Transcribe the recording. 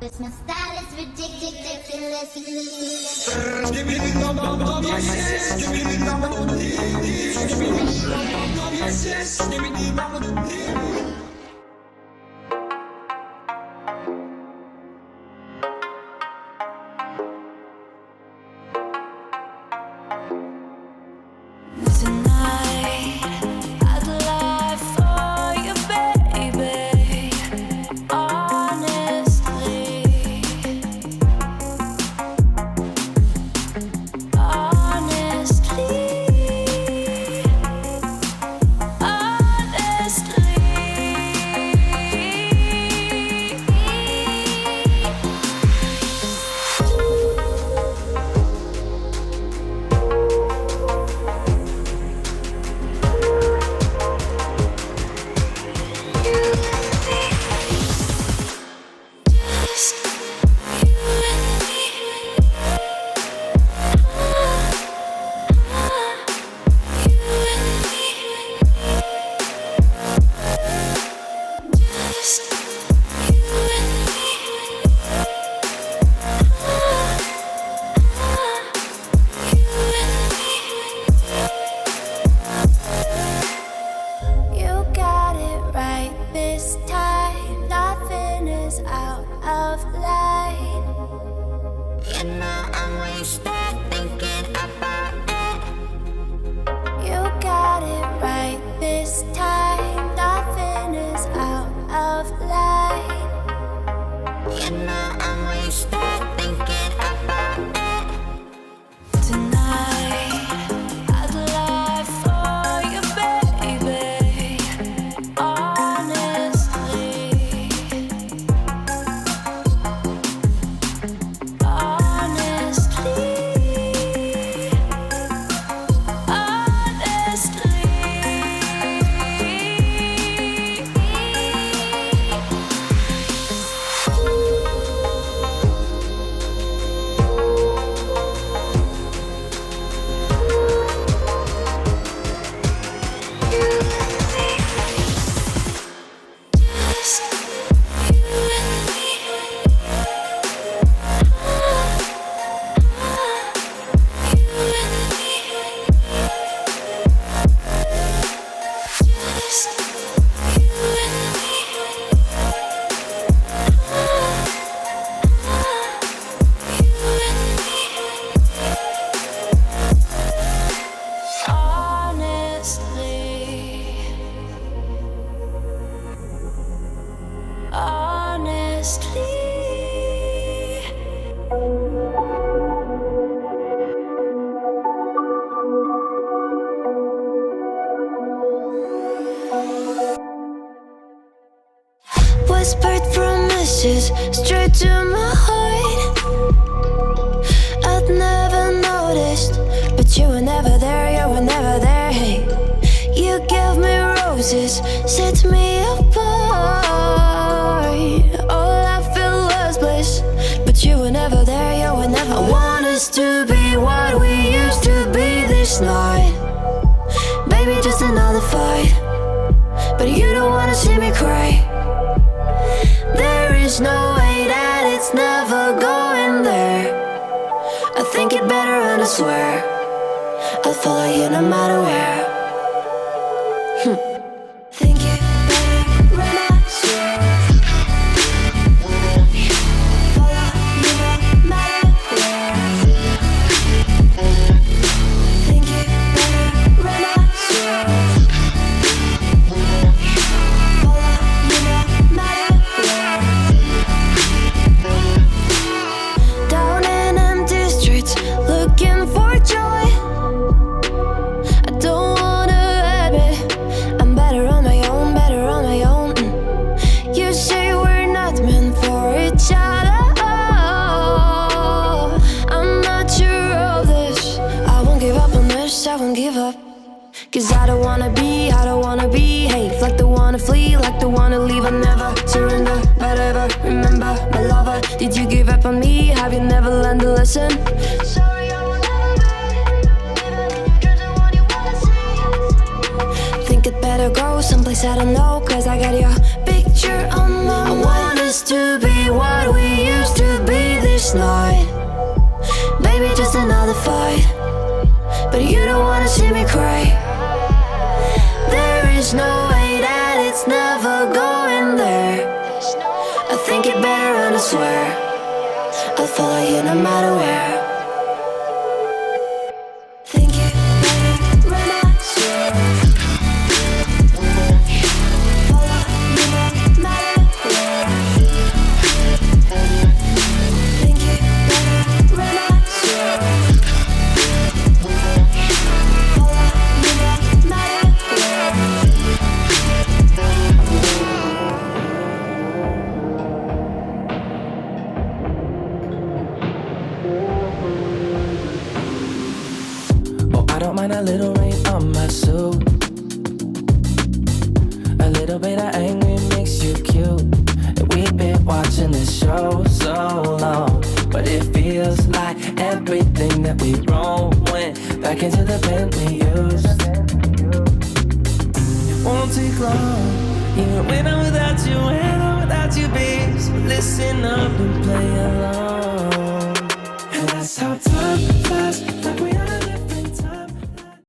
'Cause my style is ridiculous. Skibidi dum dum dum yes yes. Skibidi dum dum dum yes. Skibidi dum dum dum yes yes. Skibidi dum dum dum. Whispered promises straight to my heart. I'd never noticed, but you were never there, you were never there. Hey, you gave me roses, set me apart. All I felt was bliss, but you were never there, you were never. I want us to be what we used to be this night. Baby, just another fight, but you don't wanna see me cry. There is no way that it's never going there. I think it better and I swear I'll follow you no matter where. Think it better and I swear follow you no matter where. Think it better and I swear follow you no matter where. Down in empty streets, looking for joy. I don't wanna admit I'm better on my own, better on my own. You say we're not meant for each other. I'm not sure of this. I won't give up on this, I won't give up. 'Cause I don't wanna behave like the one to flee, like the one to leave. I never surrender, but ever remember my lover. Did you give up on me? Have you never learned to listen? Sorry, I will never be even if you're the one you wanna see. Think it better go someplace I don't know, 'cause I got your picture on my mind. I wanna us to be what we used to be this night. Maybe just another fight, but you don't wanna see me cry. There is no way that it's never going there. I think it better run, I swear. I'll follow you no matter where. Think it better run, I swear. Follow you no matter where. Think it better run, I swear. Follow you no matter where. Oh, I don't mind a little rain on my suit. A little bit of angry makes you cute. And we've been watching this show so long, but it feels like everything that we wrote went back into the pen we used. It won't take long, even when I'm without you, babe.